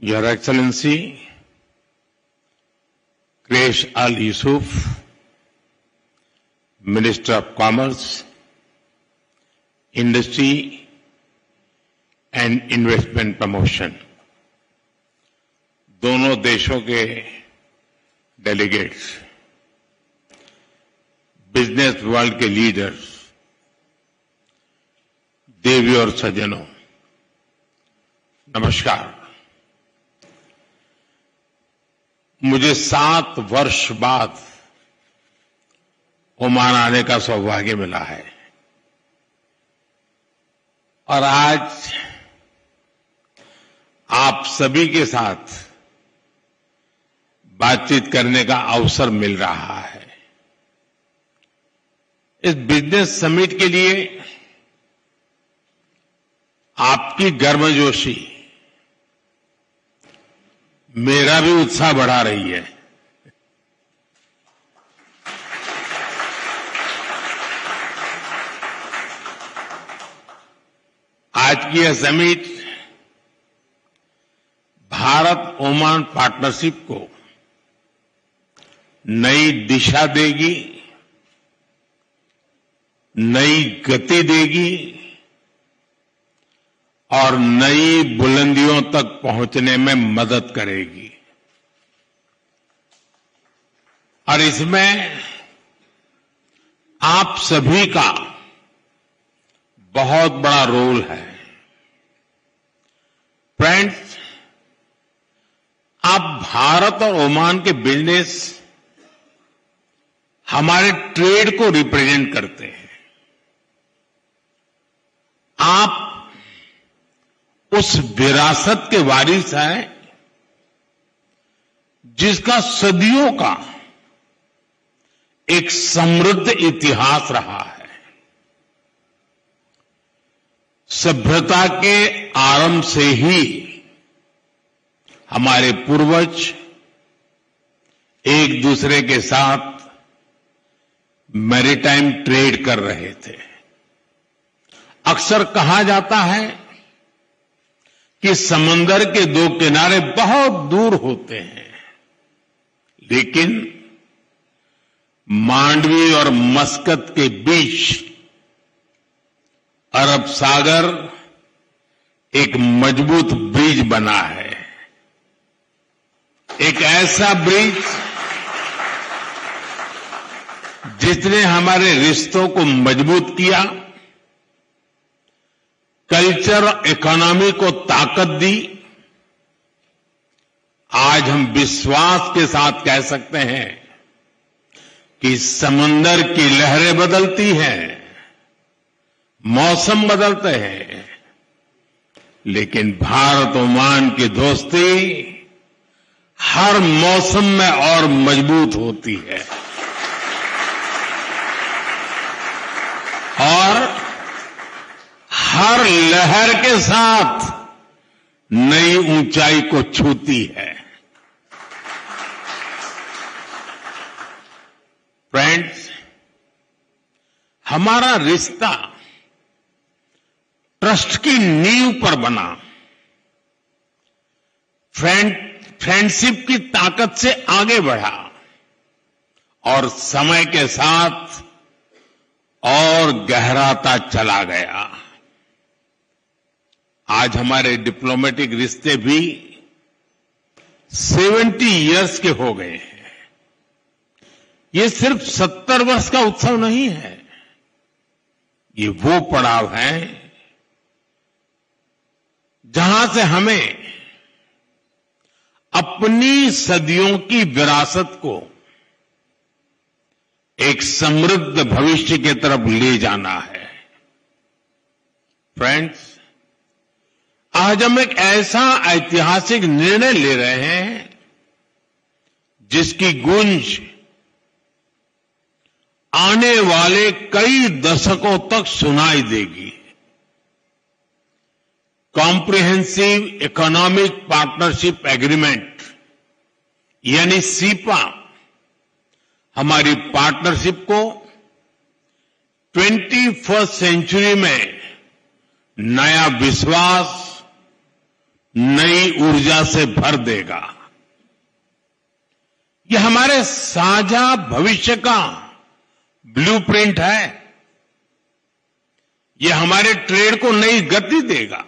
Your Excellency, Quraish Al Yusuf, Minister of Commerce, Industry and Investment Promotion, दोनों देशों के delegates, business world के leaders, देवी और सज्जनों, नमस्कार। मुझे 7 वर्ष बाद ओमान आने का सौभाग्य मिला है और आज आप सभी के साथ बातचीत करने का अवसर मिल रहा है। इस बिजनेस समिट के लिए आपकी गर्मजोशी मेरा भी उत्साह बढ़ा रही है। आज की यह समिट भारत ओमान पार्टनरशिप को नई दिशा देगी, नई गति देगी और नई बुलंदियों तक पहुंचने में मदद करेगी। और इसमें आप सभी का बहुत बड़ा रोल है। फ्रेंड्स, आप भारत और ओमान के बिजनेस हमारे ट्रेड को रिप्रेजेंट करते हैं। आप उस विरासत के वारिस हैं जिसका सदियों का एक समृद्ध इतिहास रहा है। सभ्यता के आरंभ से ही हमारे पूर्वज एक दूसरे के साथ मैरीटाइम ट्रेड कर रहे थे। अक्सर कहा जाता है कि समंदर के 2 किनारे बहुत दूर होते हैं, लेकिन मांडवी और मस्कत के बीच अरब सागर एक मजबूत ब्रिज बना है। एक ऐसा ब्रिज जिसने हमारे रिश्तों को मजबूत किया, कल्चर और इकोनॉमी को ताकत दी। आज हम विश्वास के साथ कह सकते हैं कि समंदर की लहरें बदलती हैं, मौसम बदलते हैं, लेकिन भारत ओमान की दोस्ती हर मौसम में और मजबूत होती है और हर लहर के साथ नई ऊंचाई को छूती है। फ्रेंड्स, हमारा रिश्ता ट्रस्ट की नींव पर बना। फ्रेंडशिप की ताकत से आगे बढ़ा और समय के साथ और गहराता चला गया। आज हमारे डिप्लोमेटिक रिश्ते भी 70 इयर्स के हो गए हैं। ये सिर्फ 70 वर्ष का उत्सव नहीं है, ये वो पड़ाव है जहां से हमें अपनी सदियों की विरासत को एक समृद्ध भविष्य की तरफ ले जाना है। फ्रेंड्स, आज हम एक ऐसा ऐतिहासिक निर्णय ले रहे हैं जिसकी गूंज आने वाले कई दशकों तक सुनाई देगी। कॉम्प्रिहेंसिव इकोनॉमिक पार्टनरशिप एग्रीमेंट यानी सीपा हमारी पार्टनरशिप को 21st सेंचुरी में नया विश्वास, नई ऊर्जा से भर देगा। यह हमारे साझा भविष्य का ब्लूप्रिंट है। यह हमारे ट्रेड को नई गति देगा,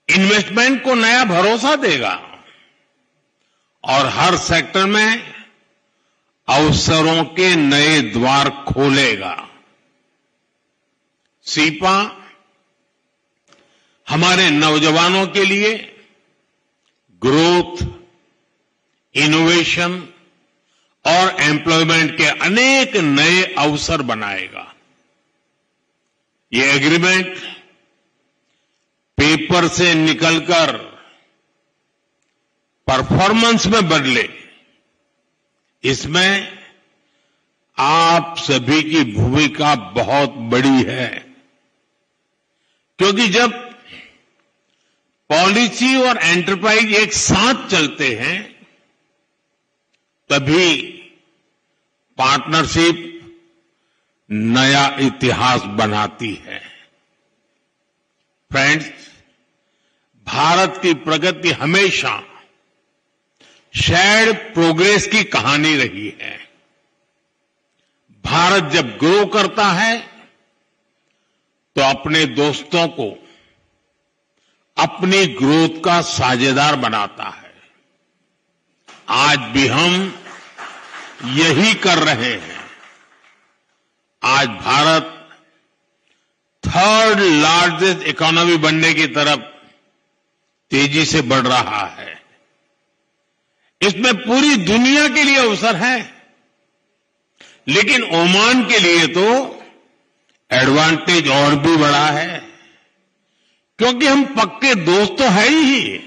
इन्वेस्टमेंट को नया भरोसा देगा और हर सेक्टर में अवसरों के नए द्वार खोलेगा। सीपा हमारे नौजवानों के लिए ग्रोथ, इनोवेशन और एम्प्लॉयमेंट के अनेक नए अवसर बनाएगा। ये एग्रीमेंट पेपर से निकलकर परफॉर्मेंस में बदले, इसमें आप सभी की भूमिका बहुत बड़ी है, क्योंकि जब पॉलिसी और एंटरप्राइज एक साथ चलते हैं तभी पार्टनरशिप नया इतिहास बनाती है। फ्रेंड्स, भारत की प्रगति हमेशा शेयर्ड प्रोग्रेस की कहानी रही है। भारत जब ग्रो करता है तो अपने दोस्तों को अपनी ग्रोथ का साझेदार बनाता है। आज भी हम यही कर रहे हैं। आज भारत थर्ड लार्जेस्ट इकोनॉमी बनने की तरफ तेजी से बढ़ रहा है। इसमें पूरी दुनिया के लिए अवसर है, लेकिन ओमान के लिए तो एडवांटेज और भी बड़ा है, क्योंकि हम पक्के दोस्त तो है ही,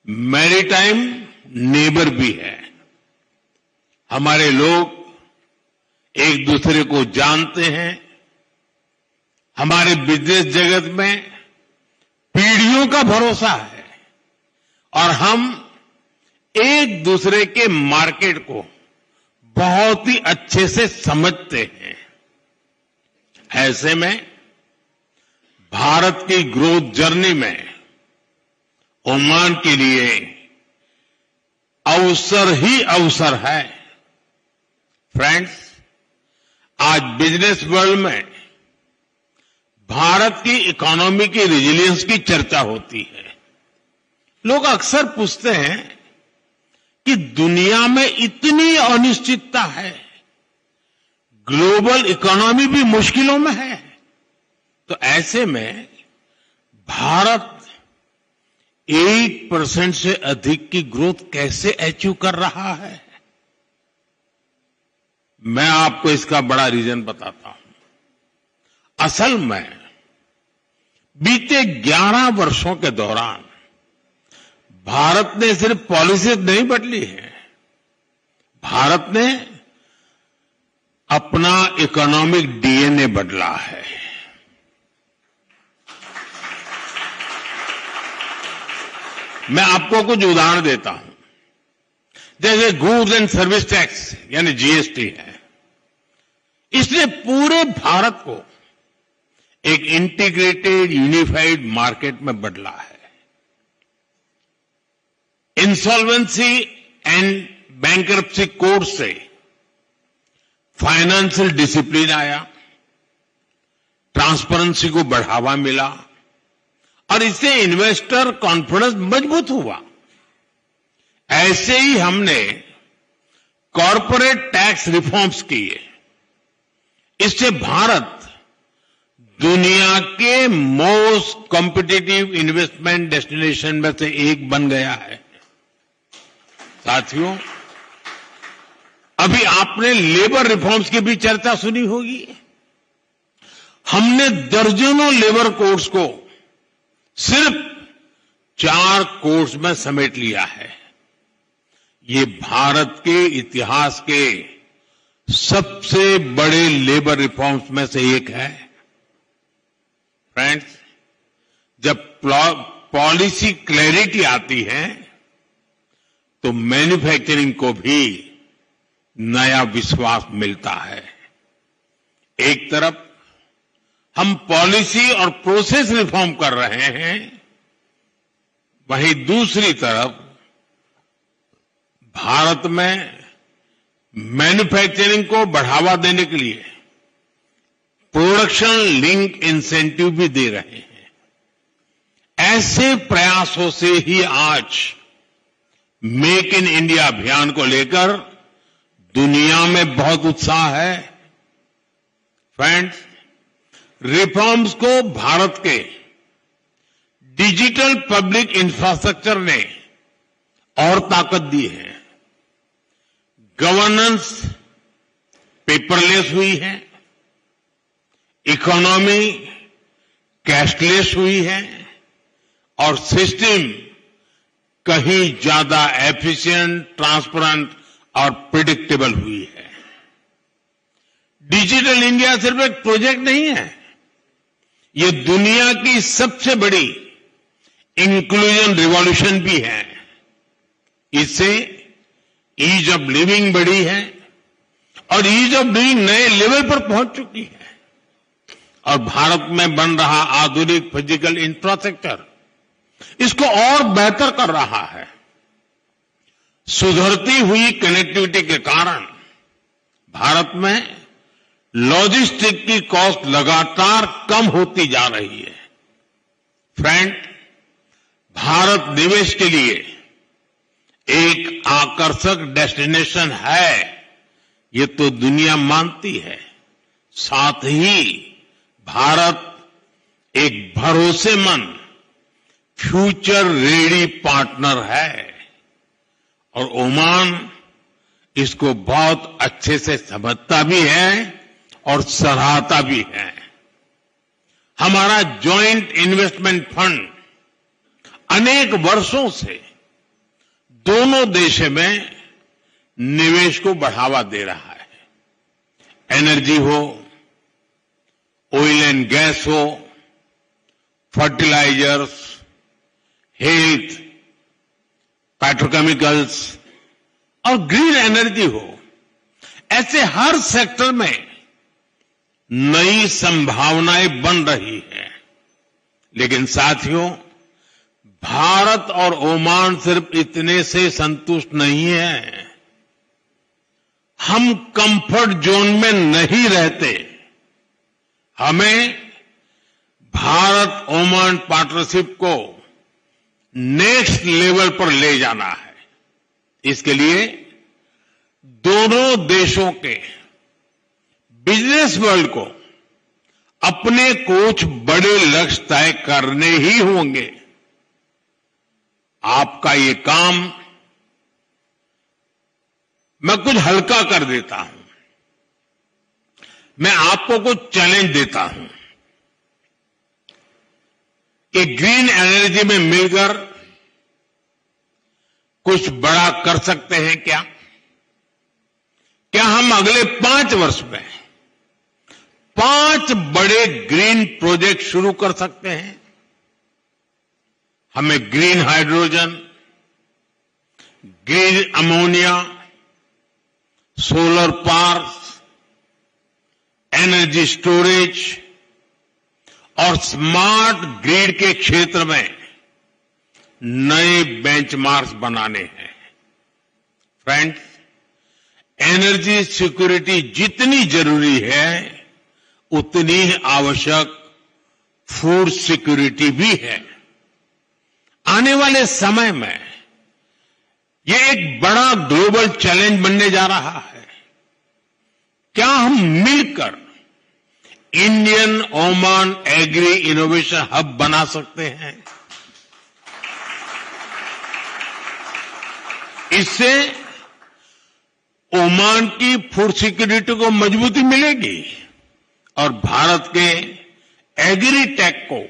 मैरीटाइम नेबर भी है। हमारे लोग एक दूसरे को जानते हैं। हमारे बिजनेस जगत में पीढ़ियों का भरोसा है और हम एक दूसरे के मार्केट को बहुत ही अच्छे से समझते हैं। ऐसे में भारत की ग्रोथ जर्नी में ओमान के लिए अवसर ही अवसर है। फ्रेंड्स, आज बिजनेस वर्ल्ड में भारत की इकोनॉमी की रेजिलियंस की चर्चा होती है। लोग अक्सर पूछते हैं कि दुनिया में इतनी अनिश्चितता है, ग्लोबल इकोनॉमी भी मुश्किलों में है, तो ऐसे में भारत 8% से अधिक की ग्रोथ कैसे अचीव कर रहा है? मैं आपको इसका बड़ा रीजन बताता हूं। असल में बीते 11 वर्षों के दौरान भारत ने सिर्फ पॉलिसी नहीं बदली है, भारत ने अपना इकोनॉमिक डीएनए बदला है। मैं आपको कुछ उदाहरण देता हूं। जैसे गुड्स एंड सर्विस टैक्स यानी जीएसटी है, इसने पूरे भारत को एक इंटीग्रेटेड यूनिफाइड मार्केट में बदला है। इंसॉल्वेंसी एंड बैंकरप्सी कोड से फाइनेंशियल डिसिप्लिन आया, ट्रांसपेरेंसी को बढ़ावा मिला और इससे इन्वेस्टर कॉन्फिडेंस मजबूत हुआ। ऐसे ही हमने कॉर्पोरेट टैक्स रिफॉर्म्स किए। इससे भारत दुनिया के मोस्ट कॉम्पिटिटिव इन्वेस्टमेंट डेस्टिनेशन में से एक बन गया है। साथियों, अभी आपने लेबर रिफॉर्म्स की भी चर्चा सुनी होगी। हमने दर्जनों लेबर कोड्स को सिर्फ 4 कोड्स में समेट लिया है। ये भारत के इतिहास के सबसे बड़े लेबर रिफॉर्म्स में से एक है। फ्रेंड्स, जब पॉलिसी क्लैरिटी आती है तो मैन्युफैक्चरिंग को भी नया विश्वास मिलता है। एक तरफ हम पॉलिसी और प्रोसेस रिफॉर्म कर रहे हैं, वहीं दूसरी तरफ भारत में मैन्युफैक्चरिंग को बढ़ावा देने के लिए प्रोडक्शन लिंक इंसेंटिव भी दे रहे हैं। ऐसे प्रयासों से ही आज मेक इन इंडिया अभियान को लेकर दुनिया में बहुत उत्साह है। फ्रेंड्स, रिफॉर्म्स को भारत के डिजिटल पब्लिक इंफ्रास्ट्रक्चर ने और ताकत दी है। गवर्नेंस पेपरलेस हुई है, इकोनॉमी कैशलेस हुई है और सिस्टम कहीं ज्यादा एफिशिएंट, ट्रांसपेरेंट और प्रिडिक्टेबल हुई है। डिजिटल इंडिया सिर्फ एक प्रोजेक्ट नहीं है, ये दुनिया की सबसे बड़ी इंक्लूजन रिवॉल्यूशन भी है। इससे ईज ऑफ लिविंग बढ़ी है और ईज ऑफ डूइंग नए लेवल पर पहुंच चुकी है और भारत में बन रहा आधुनिक फिजिकल इंफ्रास्ट्रक्चर इसको और बेहतर कर रहा है। सुधरती हुई कनेक्टिविटी के कारण भारत में लॉजिस्टिक की कॉस्ट लगातार कम होती जा रही है। फ्रेंड, भारत निवेश के लिए एक आकर्षक डेस्टिनेशन है, ये तो दुनिया मानती है। साथ ही भारत एक भरोसेमंद फ्यूचर रेडी पार्टनर है और ओमान इसको बहुत अच्छे से समझता भी है और सराहता भी है। हमारा जॉइंट इन्वेस्टमेंट फंड अनेक वर्षों से दोनों देशों में निवेश को बढ़ावा दे रहा है। एनर्जी हो, ऑयल एंड गैस हो, फर्टिलाइजर्स, हेल्थ, पेट्रोकेमिकल्स और ग्रीन एनर्जी हो, ऐसे हर सेक्टर में नई संभावनाएं बन रही है। लेकिन साथियों, भारत और ओमान सिर्फ इतने से संतुष्ट नहीं है। हम कंफर्ट जोन में नहीं रहते। हमें भारत ओमान पार्टनरशिप को नेक्स्ट लेवल पर ले जाना है। इसके लिए दोनों देशों के बिजनेस वर्ल्ड को अपने कुछ बड़े लक्ष्य तय करने ही होंगे। आपका ये काम मैं कुछ हल्का कर देता हूं। मैं आपको कुछ चैलेंज देता हूं कि ग्रीन एनर्जी में मिलकर कुछ बड़ा कर सकते हैं क्या? क्या हम अगले 5 वर्ष में 5 बड़े ग्रीन प्रोजेक्ट शुरू कर सकते हैं? हमें green hydrogen, green ammonia, solar parks, energy storage और स्मार्ट ग्रिड के क्षेत्र में नए बेंचमार्क्स बनाने हैं। फ्रेंड्स, एनर्जी सिक्योरिटी जितनी जरूरी है उतनी ही आवश्यक फूड सिक्योरिटी भी है। आने वाले समय में ये एक बड़ा ग्लोबल चैलेंज बनने जा रहा है। क्या हम मिलकर Indian Oman agri innovation hub बना सकते हैं? इससे ओमान की फूड सिक्योरिटी को मजबूती मिलेगी और भारत के एग्री टेक को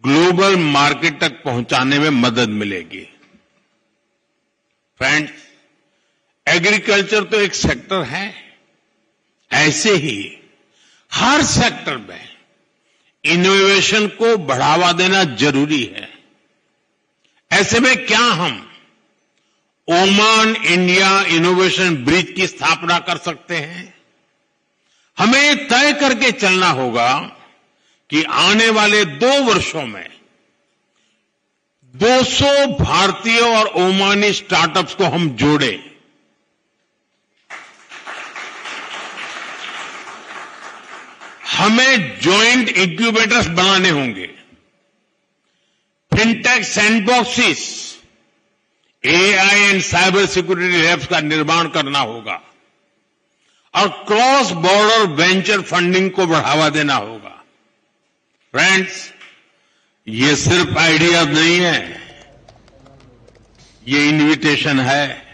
ग्लोबल मार्केट तक पहुंचाने में मदद मिलेगी। फ्रेंड्स, एग्रीकल्चर तो एक सेक्टर है, ऐसे ही हर सेक्टर में इनोवेशन को बढ़ावा देना जरूरी है। ऐसे में क्या हम ओमान इंडिया इनोवेशन ब्रिज की स्थापना कर सकते हैं? हमें तय करके चलना होगा कि आने वाले 2 वर्षों में 200 भारतीय और ओमानी स्टार्टअप्स को हम जोड़े। हमें जॉइंट इंक्यूबेटर्स बनाने होंगे, fintech sandboxes, AI and cyber security labs का निर्माण करना होगा और क्रॉस बॉर्डर वेंचर फंडिंग को बढ़ावा देना होगा। फ्रेंड्स, ये सिर्फ आइडियाज नहीं है, ये इन्विटेशन है।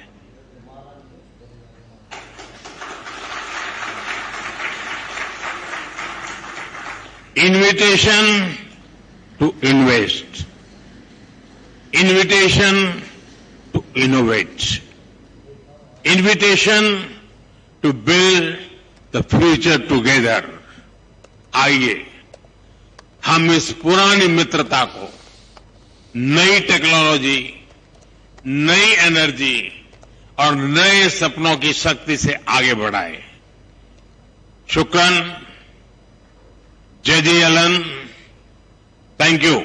Invitation to invest, invitation to innovate, invitation to build the future together. आइए हम इस पुरानी मित्रता को नई टेक्नोलॉजी, नई एनर्जी और नए सपनों की शक्ति से आगे बढ़ाएं। शुक्रान, जय जय एलन, थैंक यू।